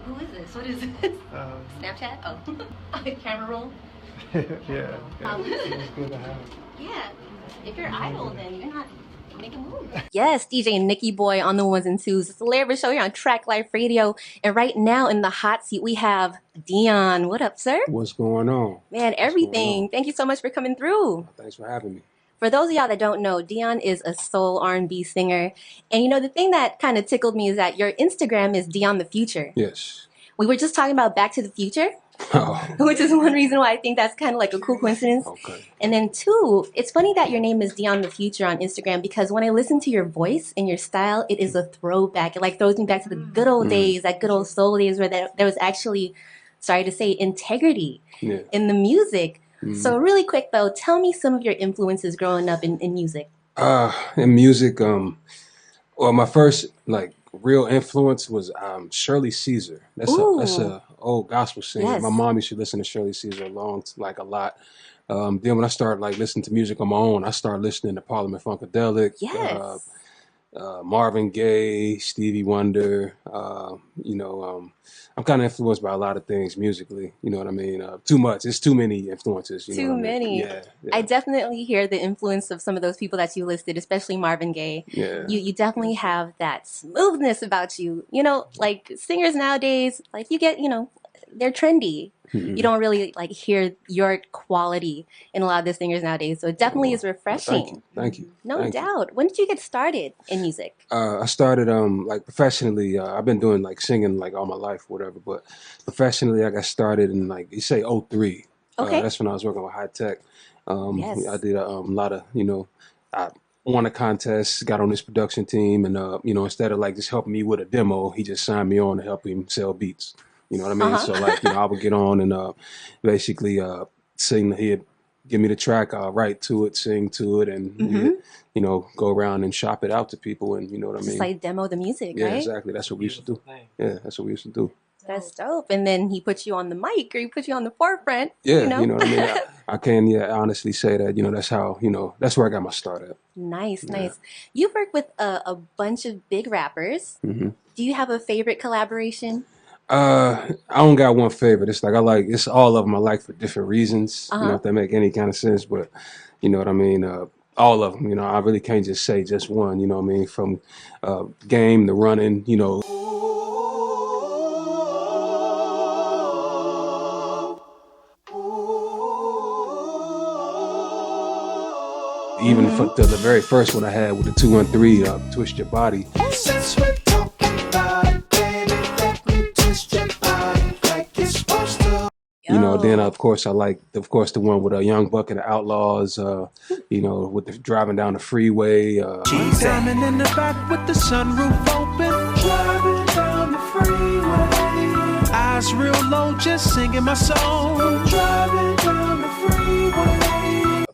Who is this? What is this? Snapchat? Oh. Camera roll? Yeah. It's good to have. Yeah. If you're idle, then you're not making moves. Yes, DJ Nikki Boy on the ones and twos. It's the Layover show here on Traklife Radio. And right now in the hot seat, we have Deion. What up, sir? What's going on? Man, everything. Thank you so much for coming through. Thanks for having me. For those of y'all that don't know, Deion is a soul R&B singer. And you know, the thing that kind of tickled me is that your Instagram is Deion the Future. Yes. We were just talking about Back to the Future. Oh. Which is one reason why I think that's kind of like a cool coincidence. Okay. And then two, it's funny that your name is Deion the Future on Instagram because when I listen to your voice and your style, it is a throwback. It like throws me back to the good old days, that good old soul days where there was actually, sorry to say, integrity in the music. So really quick though, tell me some of your influences growing up in music. In music, well, my first like real influence was Shirley Caesar. That's a old gospel singer. Yes. My mom used to listen to Shirley Caesar a lot. Then when I started like listening to music on my own, I started listening to Parliament Funkadelic, Yes. Marvin Gaye, Stevie Wonder. I'm kind of influenced by a lot of things musically. You know what I mean? Too much. It's too many influences. You know what I mean? Yeah. I definitely hear the influence of some of those people that you listed, especially Marvin Gaye. Yeah. You definitely have that smoothness about you. You know, like singers nowadays, like you get, you know, they're trendy. You don't really like hear your quality in a lot of the singers nowadays. So it definitely is refreshing. Thank you. No doubt. When did you get started in music? I started like professionally. I've been doing like singing like all my life, whatever. But professionally, I got started in like you say '03. Okay. That's when I was working with Hi-Tek. Yes. I did a lot of I won a contest, got on this production team, and instead of like just helping me with a demo, he just signed me on to help him sell beats. You know what I mean? So like, I would get on and basically sing. He'd give me the track, I'll write to it, sing to it, and go around and shop it out to people. And you know what I mean? Just like demo the music, yeah, right? exactly. That's what we used to do. Yeah, that's what we used to do. That's dope. And then he put you on the mic, or he put you on the forefront. Yeah, you know what I mean? I can honestly say that, that's how, that's where I got my start at. Nice. You work with a bunch of big rappers. Do you have a favorite collaboration? I don't got one favorite. It's like it's all of them I like for different reasons. If that make any kind of sense, but you know what I mean? All of them, I really can't just say just one, you know what I mean? From game to running, even for the very first one I had with the 213, Twist Your Body. Since we're talking about it, baby, let me twist your body like you're supposed to. Then of course I like, the one with a Young Buck and the Outlawz, with the driving down the freeway. She's diamond in the back with the sunroof open, driving down the freeway. Eyes real low, just singing my song, driving down the freeway.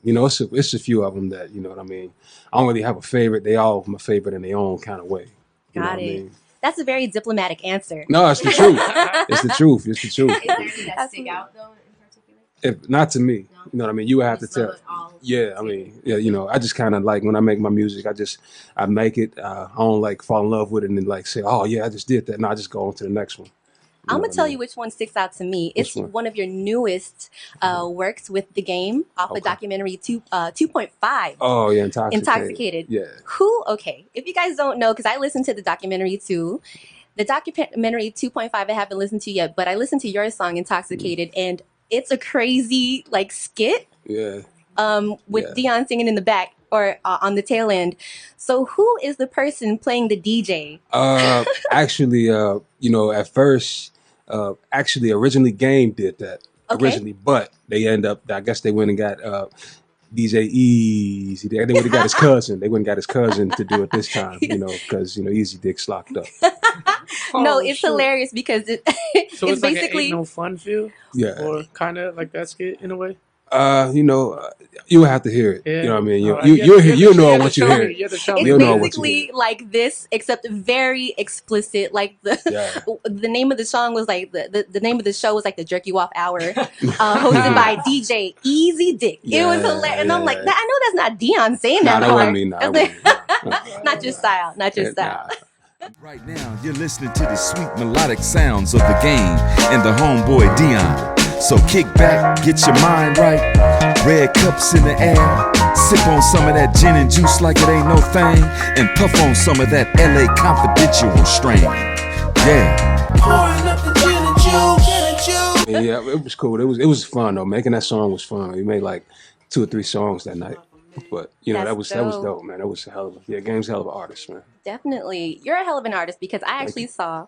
It's a few of them that, you know what I mean? I don't really have a favorite. They all my favorite in their own kind of way. Got it. I mean? That's a very diplomatic answer. No, it's the truth. It's the truth. It's the truth. Is there any that stick out though in particular? If not to me, you know what I mean? You would have to tell. Yeah, I mean, I just kind of like when I make my music, I make it. I don't like fall in love with it and then like say, oh yeah, I just did that. No, I just go on to the next one. I'm going to tell you which one sticks out to me. It's one of your newest works with The Game off the documentary 2.5. Oh, yeah, Intoxicated. Yeah. Okay, if you guys don't know, because I listened to the documentary too. The documentary 2.5 I haven't listened to yet, but I listened to your song Intoxicated, and it's a crazy like skit. Yeah. With Deion singing in the back or on the tail end. So who is the person playing the DJ? Actually, at first, originally Game did that originally, but they I guess they went and got DJ Easy. They went and got his cousin. They went and got his cousin to do it this time, because Easy Dick's locked up. No, it's hilarious because So it's it's like basically Ain't No Fun feel? Yeah. Or kind of like that skit in a way? You would have to hear it. Yeah. You know what I mean? You know once you hear it. it's You'll know once you hear basically it. like this, except very explicit. Like the name of the song was like the name of the show was like the Jerk You Off Hour, hosted by DJ Easy Dick. It was hilarious, and I'm like, I know that's not Deion saying that Nah, that part. wasn't me. Nah, Not your style. Not your style. Right now, you're listening to the sweet melodic sounds of the game and the homeboy Deion. So kick back, get your mind right. Red cups in the air. Sip on some of that gin and juice like it ain't no thing. And puff on some of that LA Confidential strain. Yeah. Pouring up the gin and juice. Yeah, it was cool. It was fun though. Making that song was fun. We made like 2 or 3 songs that night. But you know, that was dope, man. That was a hell of Game's a hell of an artist, man. Definitely. You're a hell of an artist because I actually saw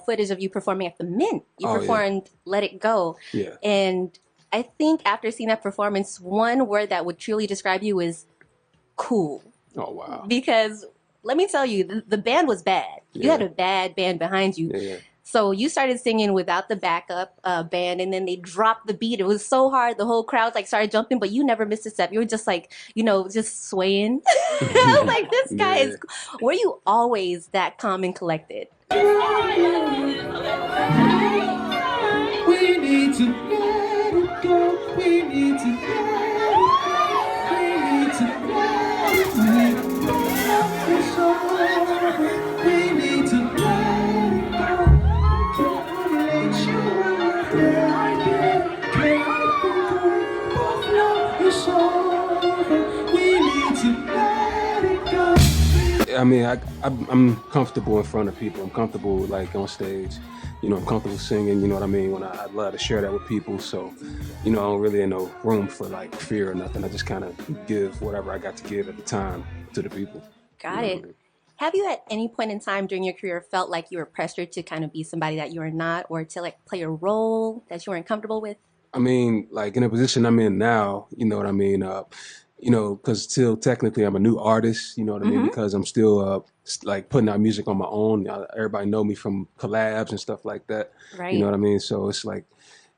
footage of you performing at the Mint. You performed Let It Go. Yeah. And I think after seeing that performance, one word that would truly describe you is cool. Oh, wow. Because let me tell you, the band was bad. You had a bad band behind you. Yeah. So you started singing without the backup band, and then they dropped the beat. It was so hard. The whole crowd like started jumping, but you never missed a step. You were just like, just swaying. Like this guy is. Were you always that calm and collected? We need to let it go. We need to let it go. It's over. We need to let it go. Let you right there. Both know it's over. We need to let it go. I mean, I'm comfortable in front of people. I'm comfortable like on stage. You know, I'm comfortable singing. You know what I mean? When I love to share that with people. So, you know, I don't really have no room for like fear or nothing. I just kind of give whatever I got to give at the time to the people. Got it. I mean? Have you at any point in time during your career felt like you were pressured to kind of be somebody that you are not, or to like play a role that you weren't comfortable with? I mean, like in the position I'm in now, you know what I mean? You know, because still technically I'm a new artist, you know what I mean? Because I'm still like putting out music on my own. Everybody know me from collabs and stuff like that. Right. You know what I mean? So it's like,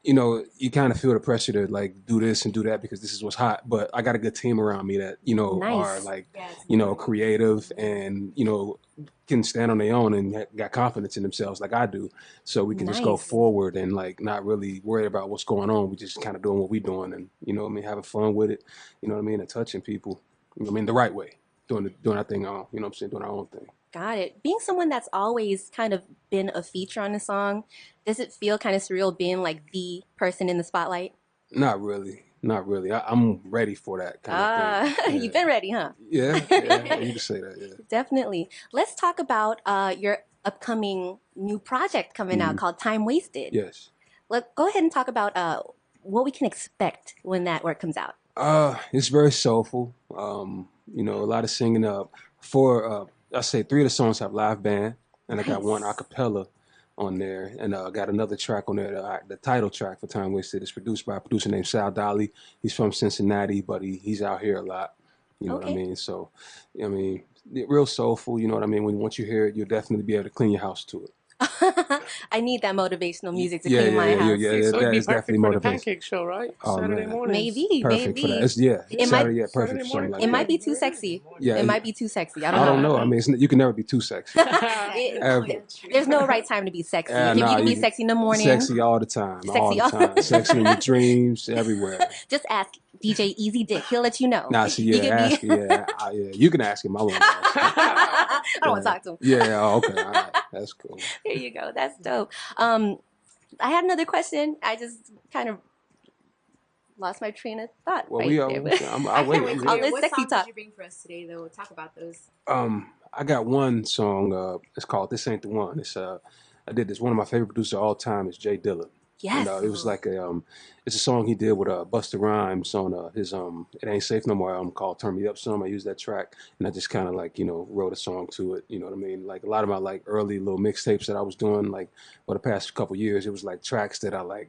you know, you kind of feel the pressure to like do this and do that because this is what's hot. But I got a good team around me that, you know, are like, you know, creative and, you know, can stand on their own and got confidence in themselves like I do. So we can just go forward and like not really worry about what's going on. We just kind of doing what we doing and, you know what I mean, having fun with it, you know what I mean, and touching people, you know what I mean, the right way, doing our thing on, you know what I'm saying, doing our own thing. Got it. Being someone that's always kind of been a feature on a song, does it feel kind of surreal being like the person in the spotlight? Not really. Not really. I'm ready for that kind of thing. Yeah. You've been ready, huh? Yeah, you can say that, yeah. Definitely. Let's talk about your upcoming new project coming out called Time Wasted. Yes. Go ahead and talk about what we can expect when that work comes out. It's very soulful. You know, a lot of singing up. I say 3 of the songs have live band, and I got one a cappella on there, and I got another track on there. The title track for Time Wasted is produced by a producer named Sal Dolly. He's from Cincinnati, but he's out here a lot. You know what I mean? So, I mean, real soulful. You know what I mean? Once you hear it, you'll definitely be able to clean your house to it. I need that motivational music to clean my house. Yeah, so it'd be that's definitely perfect for the motivational. Pancake Show, right? Oh, Saturday man. morning. Maybe. Perfect for that. Perfect for something like It that. might be too sexy. Yeah, it might be too sexy. I I don't know. I mean, you can never be too sexy. Ever. There's no right time to be sexy. Yeah, you can be sexy in the morning. Sexy all the time. Sexy in your dreams, everywhere. Just ask DJ Easy Dick. He'll let you know. Nah, see, yeah, you can ask him. I won't ask him. I don't want to talk to him. Yeah, okay. All right. That's cool. There you go. That's dope. I had another question. I just kind of lost my train of thought. Well, right there. I'll wait. All this What sexy songs talk. did you bring for us today, though? Talk about those. I got one song. It's called "This Ain't the One." It's I did this. One of my favorite producers of all time is Jay Dilla. Yes. And, it was like it's a song he did with Busta Rhymes on his "It Ain't Safe No More" album called "Turn Me Up Some." I used that track, and I just kind of like wrote a song to it. You know what I mean? Like a lot of my like early little mixtapes that I was doing like for the past couple years, it was like tracks that I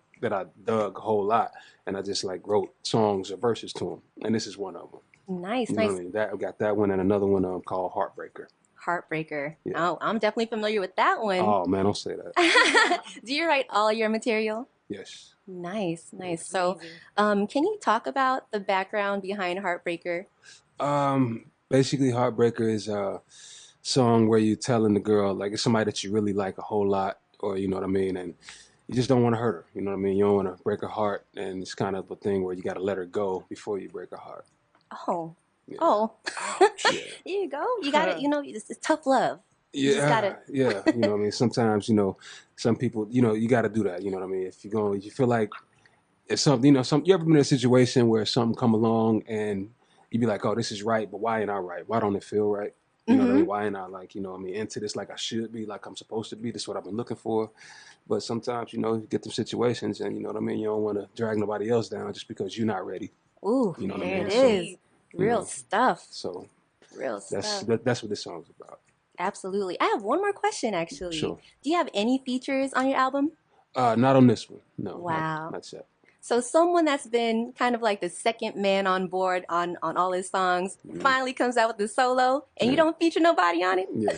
dug a whole lot, and I just like wrote songs or verses to them. And this is one of them. Nice, You know what I mean? I got that one and another one called "Heartbreaker." Heartbreaker. Yeah. Oh, I'm definitely familiar with that one. Oh man, don't say that. Do you write all your material? Yes. Nice. So, can you talk about the background behind Heartbreaker? Basically, Heartbreaker is a song where you're telling the girl, like, it's somebody that you really like a whole lot, or you know what I mean, and you just don't want to hurt her. You know what I mean? You don't want to break her heart, and it's kind of a thing where you got to let her go before you break her heart. Oh. Yeah. Oh. Yeah. There you go. You got it. It's tough love. You just Yeah, gotta. yeah. You know what I mean? Sometimes, some people, you got to do that. You know what I mean? If you feel like it's something, you ever been in a situation where something come along and you be like, oh, this is right, but why ain't I right? Why don't it feel right? You know what I mean? Why ain't I like, into this like I should be, like I'm supposed to be? This is what I've been looking for. But sometimes, you get them situations and you know what I mean? You don't want to drag nobody else down just because you're not ready. Ooh, You know what I there mean? it So, is. Real stuff. so Real stuff. that's what this song's about. Absolutely. I have one more question, actually. Sure. Do you have any features on your album? Not on this one. No, Wow. not yet. So someone that's been kind of like the second man on board on all his songs finally comes out with the solo and you don't feature nobody on it? Yeah.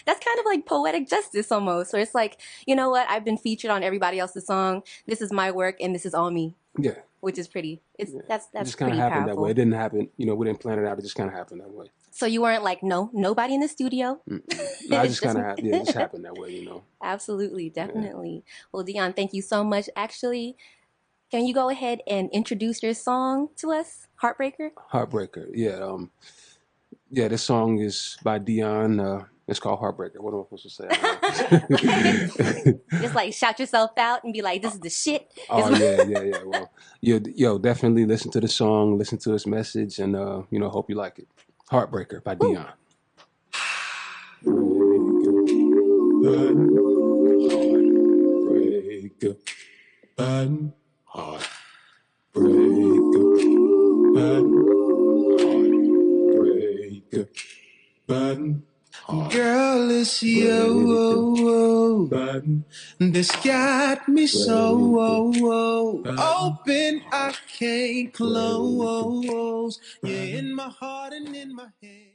That's kind of like poetic justice almost, where it's like, you know what, I've been featured on everybody else's song. This is my work and this is all me. Yeah. Which is pretty. That's It just kind pretty of happened powerful. that way. It didn't happen. We didn't plan it out. It just kind of happened that way. So you weren't like, nobody in the studio. No, I just kind of it just happened that way. Absolutely, definitely. Yeah. Well, Deion, thank you so much. Actually, can you go ahead and introduce your song to us, Heartbreaker? Heartbreaker, yeah. Yeah, this song is by Deion. It's called Heartbreaker. What am I supposed to say? Just like shout yourself out and be like, "This is the shit." Oh yeah. Well, yo, definitely listen to the song, listen to its message, and hope you like it. Heartbreaker by Deion. Heartbreaker, button, heartbreaker, button, heartbreaker, button. Girl, it's you that's got me so open I can't close. You're in my heart and in my head.